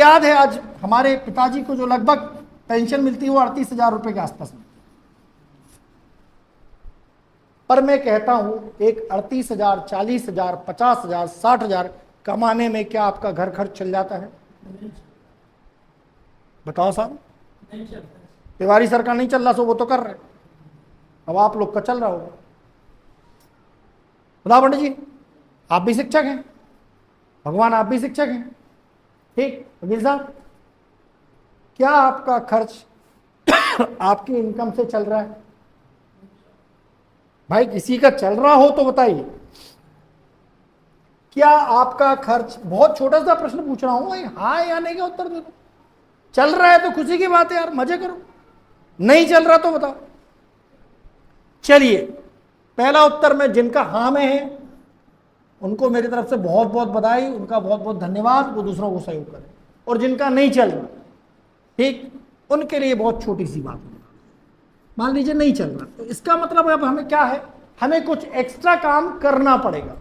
याद है आज हमारे पिताजी को जो लगभग पेंशन मिलती है वो 38,000 रुपए के आसपास में, पर मैं कहता हूं एक 38,000, 40,000, 50,000, 60,000 कमाने में क्या आपका घर खर्च चल जाता है? बताओ साहब। तिवारी सर का नहीं चल रहा, सो वो तो कर रहे, अब आप लोग का चल रहा होगा। बताओ पंडित जी, आप भी शिक्षक हैं, भगवान आप भी शिक्षक हैं, ठीक। वकील साहब, क्या आपका खर्च आपकी इनकम से चल रहा है? भाई किसी का चल रहा हो तो बताइए। क्या आपका खर्च, बहुत छोटा सा प्रश्न पूछ रहा हूं भाई, हाँ या नहीं का उत्तर दे दो। चल रहा है तो खुशी की बात है यार, मजे करो। नहीं चल रहा तो बताओ। चलिए, पहला उत्तर में जिनका हाँ में है उनको मेरी तरफ से बहुत बहुत बधाई, उनका बहुत बहुत धन्यवाद, वो दूसरों को सहयोग करें। और जिनका नहीं चल रहा, ठीक, उनके लिए बहुत छोटी सी बात है। मान लीजिए नहीं चल रहा, तो इसका मतलब अब हमें क्या है, हमें कुछ एक्स्ट्रा काम करना पड़ेगा,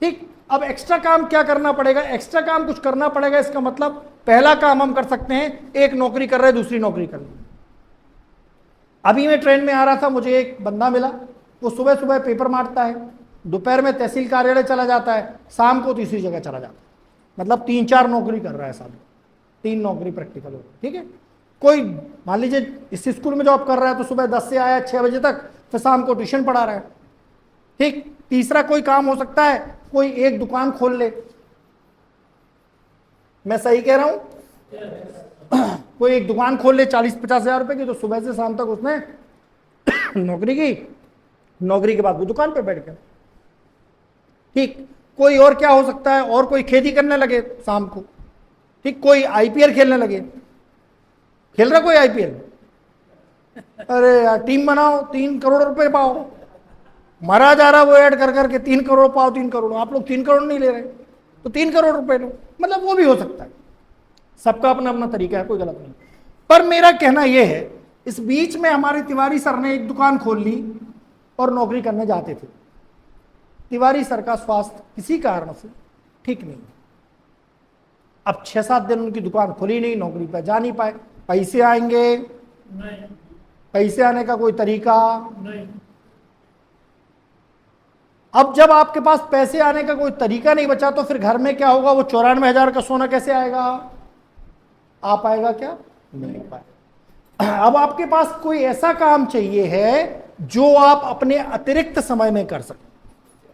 ठीक। अब एक्स्ट्रा काम क्या करना पड़ेगा? एक्स्ट्रा काम कुछ करना पड़ेगा, इसका मतलब पहला काम हम कर सकते हैं, एक नौकरी कर रहे दूसरी नौकरी कर रहे। अभी मैं ट्रेन में आ रहा था, मुझे एक बंदा मिला, वो सुबह सुबह पेपर मारता है, दोपहर में तहसील कार्यालय चला जाता है, शाम को तीसरी जगह चला जाता है, मतलब 3-4 नौकरी कर रहा है साहब, 3 नौकरी प्रैक्टिकल हो, ठीक है। कोई मान लीजिए इस स्कूल में जॉब कर रहा है तो सुबह 10 से आया 6 बजे तक, फिर शाम को ट्यूशन पढ़ा रहा है, ठीक। तीसरा कोई काम हो सकता है, कोई एक दुकान खोल ले। मैं सही कह रहा हूं? कोई एक दुकान खोल ले 40-50 हजार रुपए की, तो सुबह से शाम तक उसने नौकरी की, नौकरी के बाद वो दुकान पे बैठ गया, ठीक। कोई और क्या हो सकता है, और कोई खेती करने लगे शाम को, ठीक। कोई आईपीएल खेलने लगे, खेल रहा कोई आईपीएल? अरे यार टीम बनाओ, 3 करोड़ रुपए पाओ, मरा जा रहा वो ऐड कर करके 3 करोड़ पाओ, 3 करोड़। आप लोग 3 करोड़ नहीं ले रहे तो 3 करोड़ रुपए लो, मतलब वो भी हो सकता है। सबका अपना अपना तरीका है, कोई गलत नहीं। पर मेरा कहना यह है, इस बीच में हमारे तिवारी सर ने एक दुकान खोल ली और नौकरी करने जाते थे। तिवारी सर का स्वास्थ्य किसी कारण से ठीक नहीं, अब 6-7 दिन उनकी दुकान खुली नहीं, नौकरी पर जा नहीं पाए। पैसे आएंगे नहीं, पैसे आने का कोई तरीका नहीं। अब जब आपके पास पैसे आने का कोई तरीका नहीं बचा तो फिर घर में क्या होगा? वो 94,000 का सोना कैसे आएगा? आ पाएगा क्या? नहीं पाएगा। अब आपके पास कोई ऐसा काम चाहिए है जो आप अपने अतिरिक्त समय में कर सकते,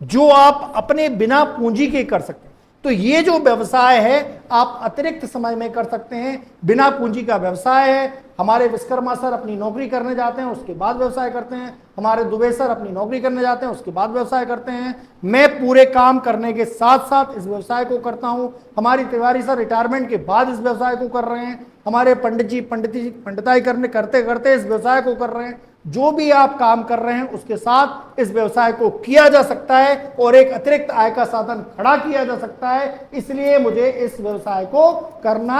जो आप अपने बिना पूंजी के कर सकते हैं। तो ये जो व्यवसाय है आप अतिरिक्त समय में कर सकते हैं, बिना पूंजी का व्यवसाय है। हमारे विश्वकर्मा सर अपनी नौकरी करने जाते हैं, उसके बाद व्यवसाय करते हैं। हमारे दुबे सर अपनी नौकरी करने जाते हैं, उसके बाद व्यवसाय करते हैं। मैं पूरे काम करने के साथ साथ इस व्यवसाय को करता हूं। हमारी तिवारी सर रिटायरमेंट के बाद इस व्यवसाय को कर रहे हैं। हमारे पंडित जी पंडिताई करते करते इस व्यवसाय को कर रहे हैं। जो भी आप काम कर रहे हैं उसके साथ इस व्यवसाय को किया जा सकता है और एक अतिरिक्त आय का साधन खड़ा किया जा सकता है। इसलिए मुझे इस व्यवसाय को करना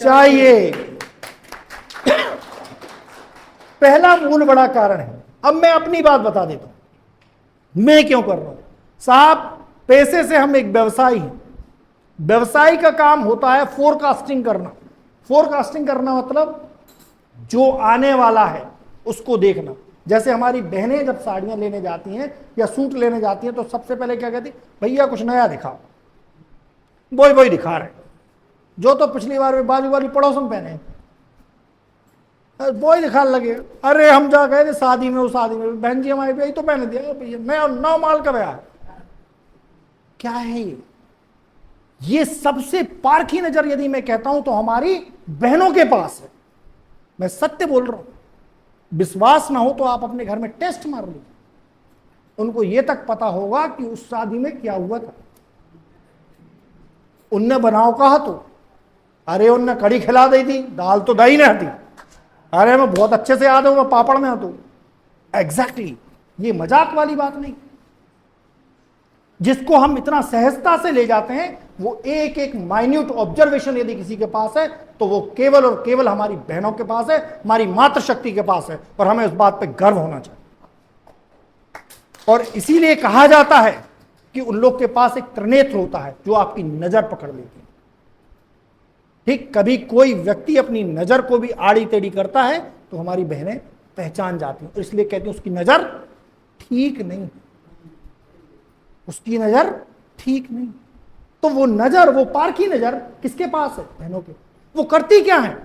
चाहिए। पहला मूल बड़ा कारण है। अब मैं अपनी बात बता देता हूं मैं क्यों कर रहा हूं। साहब, पैसे से हम एक व्यवसायी हैं। व्यवसायी का काम होता है फोरकास्टिंग करना। फोरकास्टिंग करना मतलब जो आने वाला है उसको देखना। जैसे हमारी बहनें जब साड़ियां लेने जाती हैं या सूट लेने जाती हैं तो सबसे पहले क्या कहती, भैया कुछ नया दिखाओ। वही दिखा रहे, जो तो पिछली बार में बाजू वाली पड़ोसन पहने वही दिखाने लगे। अरे हम जा गए थे शादी में, उस शादी में बहन जी हमारी यही तो पहने दिया भैया, नया 9 माल का बया। क्या है ये सबसे पारखी नजर यदि मैं कहता हूं तो हमारी बहनों के पास है। मैं सत्य बोल रहा हूं। विश्वास ना हो तो आप अपने घर में टेस्ट मार लीजिए। उनको यह तक पता होगा कि उस शादी में क्या हुआ था। उनने बनाओ कहा तो, अरे उनने कड़ी खिला दी थी, दाल तो दही नहीं थी। अरे मैं बहुत अच्छे से याद हूं, मैं पापड़ में हूं। एग्जैक्टली, ये मजाक वाली बात नहीं। जिसको हम इतना सहजता से ले जाते हैं वो एक एक माइन्यूट ऑब्जर्वेशन यदि किसी के पास है तो वो केवल और केवल हमारी बहनों के पास है, हमारी मातृशक्ति के पास है। और हमें उस बात पे गर्व होना चाहिए। और इसीलिए कहा जाता है कि उन लोग के पास एक त्रिनेत्र होता है जो आपकी नजर पकड़ लेती है। ठीक, कभी कोई व्यक्ति अपनी नजर को भी आड़ी टेढ़ी करता है तो हमारी बहनें पहचान जाती हैं, तो इसलिए कहते हैं उसकी नजर ठीक नहीं, उसकी नजर ठीक नहीं। तो वो नजर, वो पारखी नजर किसके पास है? बहनों के। वो करती क्या है?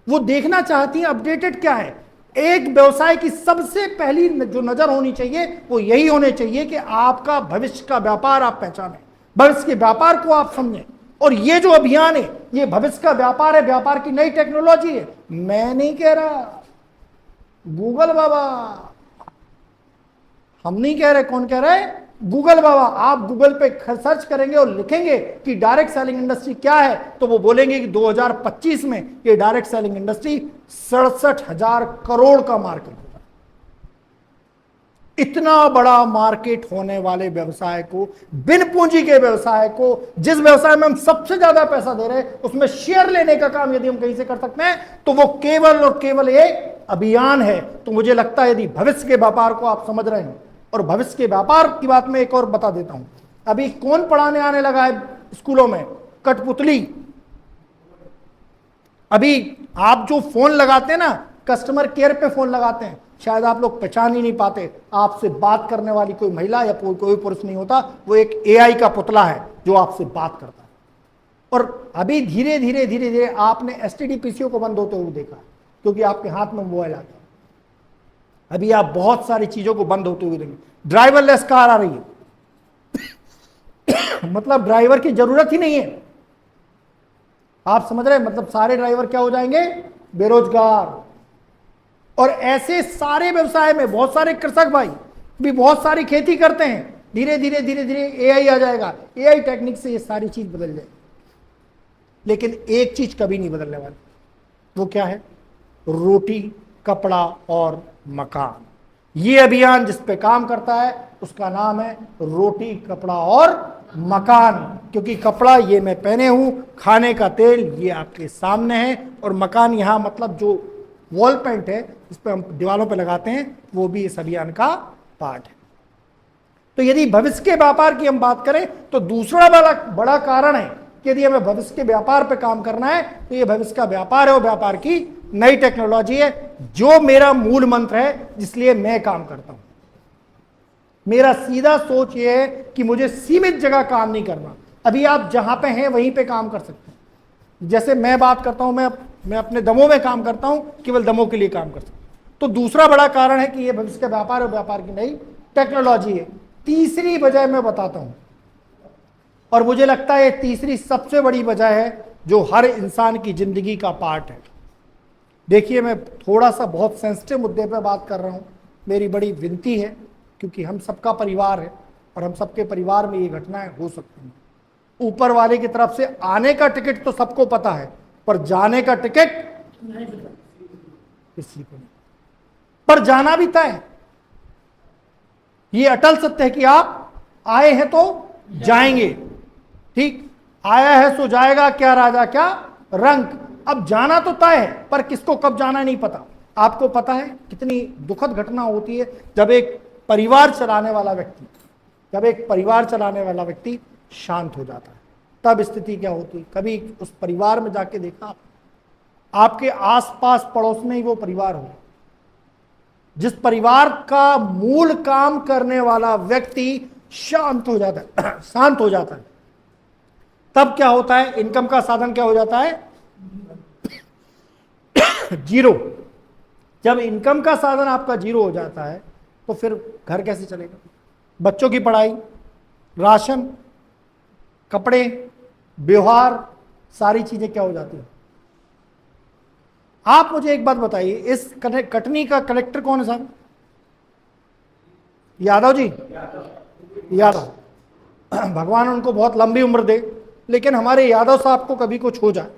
वो देखना चाहती है अपडेटेड क्या है। एक व्यवसाय की सबसे पहली जो नजर होनी चाहिए वो यही होने चाहिए कि आपका भविष्य का व्यापार आप पहचानें, भविष्य के व्यापार को आप समझें। और ये जो अभियान है ये भविष्य का व्यापार है, व्यापार की नई टेक्नोलॉजी है। मैं नहीं कह रहा, गूगल बाबा, हम नहीं कह रहे, कौन कह रहा है? गूगल बाबा। आप गूगल पे सर्च करेंगे और लिखेंगे कि डायरेक्ट सेलिंग इंडस्ट्री क्या है, तो वो बोलेंगे कि 2025 में ये डायरेक्ट सेलिंग इंडस्ट्री 67,000 करोड़ का मार्केट होगा। इतना बड़ा मार्केट होने वाले व्यवसाय को, बिन पूंजी के व्यवसाय को, जिस व्यवसाय में हम सबसे ज्यादा पैसा दे रहे हैं, उसमें शेयर लेने का काम यदि हम कहीं से कर सकते हैं तो वो केवल और केवल एक अभियान है। तो मुझे लगता है यदि भविष्य के व्यापार को आप समझ रहे हैं, और भविष्य के व्यापार की बात मैं एक और बता देता हूं। अभी कौन पढ़ाने आने लगा है स्कूलों में? कठपुतली। अभी आप जो फोन लगाते हैं ना, कस्टमर केयर पे फोन लगाते हैं, शायद आप लोग पहचान ही नहीं पाते, आपसे बात करने वाली कोई महिला या कोई पुरुष नहीं होता, वो एक एआई का पुतला है जो आपसे बात करता है। और अभी धीरे धीरे धीरे धीरे आपने एसटीडी पीसीओ को बंद होते हुए देखा, क्योंकि आपके हाथ में मोबाइल आ गया। अभी आप बहुत सारी चीजों को बंद होते हुए देखेंगे। ड्राइवरलेस कार आ रही है मतलब ड्राइवर की जरूरत ही नहीं है। आप समझ रहे हैं? मतलब सारे ड्राइवर क्या हो जाएंगे? बेरोजगार। और ऐसे सारे व्यवसाय में बहुत सारे कृषक भाई भी बहुत सारी खेती करते हैं, धीरे धीरे धीरे धीरे एआई आ जाएगा, एआई टेक्निक से ये सारी चीज बदल जाएगी। लेकिन एक चीज कभी नहीं बदलने वाली, वो क्या है? रोटी, कपड़ा और मकान। ये अभियान जिस पे काम करता है उसका नाम है रोटी, कपड़ा और मकान। क्योंकि कपड़ा ये मैं पहने हूं, खाने का तेल ये आपके सामने है, और मकान यहां मतलब जो वॉल पेंट है इस पे हम दीवारों पे लगाते हैं, वो भी इस अभियान का पार्ट है। तो यदि भविष्य के व्यापार की हम बात करें तो दूसरा बड़ा कारण है कि यदि हमें भविष्य के व्यापार पे काम करना है तो ये भविष्य का व्यापार है, और व्यापार की नई टेक्नोलॉजी है, जो मेरा मूल मंत्र है जिसलिए मैं काम करता हूं। मेरा सीधा सोच ये है कि मुझे सीमित जगह काम नहीं करना। अभी आप जहां पे हैं वहीं पे काम कर सकते हैं। जैसे मैं बात करता हूं, मैं अपने दमों में काम करता हूं, केवल दमों के लिए काम कर सकता हूं। तो दूसरा बड़ा कारण है कि यह भविष्य का व्यापार और व्यापार की नई टेक्नोलॉजी है। तीसरी वजह मैं बताता हूं, और मुझे लगता है तीसरी सबसे बड़ी वजह है जो हर इंसान की जिंदगी का पार्ट है। देखिए, मैं थोड़ा सा बहुत सेंसिटिव मुद्दे पर बात कर रहा हूं, मेरी बड़ी विनती है, क्योंकि हम सबका परिवार है और हम सबके परिवार में ये घटनाएं हो सकती हैं। ऊपर वाले की तरफ से आने का टिकट तो सबको पता है, पर जाने का टिकट किसी को नहीं। पर जाना भी तय है। ये अटल सत्य है कि आप आए हैं तो जाएंगे। ठीक, आया है सो जाएगा, क्या राजा क्या रंक। अब जाना तो तय है, पर किसको कब जाना नहीं पता। आपको पता है कितनी दुखद घटना होती है जब एक परिवार चलाने वाला व्यक्ति शांत हो जाता है, तब स्थिति क्या होती है। कभी उस परिवार में जाके देखा, आपके आसपास पड़ोस में ही वो परिवार हो, जिस परिवार का मूल काम करने वाला व्यक्ति शांत हो जाता है, शांत हो जाता है, तब क्या होता है? इनकम का साधन क्या हो जाता है? जीरो। जब इनकम का साधन आपका जीरो हो जाता है तो फिर घर कैसे चलेगा? बच्चों की पढ़ाई, राशन, कपड़े, व्यवहार, सारी चीजें क्या हो जाती हैं? आप मुझे एक बात बताइए, इस कटनी का कलेक्टर कौन है साहब? यादव जी, यादव। भगवान उनको बहुत लंबी उम्र दे, लेकिन हमारे यादव साहब को कभी कुछ हो जाए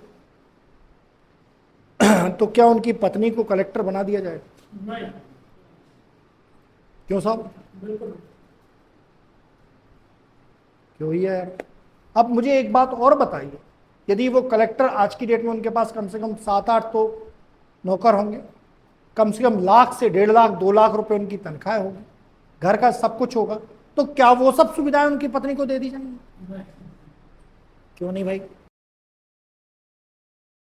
तो क्या उनकी पत्नी को कलेक्टर बना दिया जाए? नहीं। क्यों साहब? बिल्कुल क्यों ही है यार? अब मुझे एक बात और बताइए, यदि वो कलेक्टर आज की डेट में उनके पास कम से कम 7-8 तो नौकर होंगे, कम से कम लाख से 1.5 लाख 2 लाख रुपए उनकी तनख्वाह होगी, घर का सब कुछ होगा, तो क्या वो सब सुविधाएं उनकी पत्नी को दे दी जाएंगी? क्यों नहीं भाई?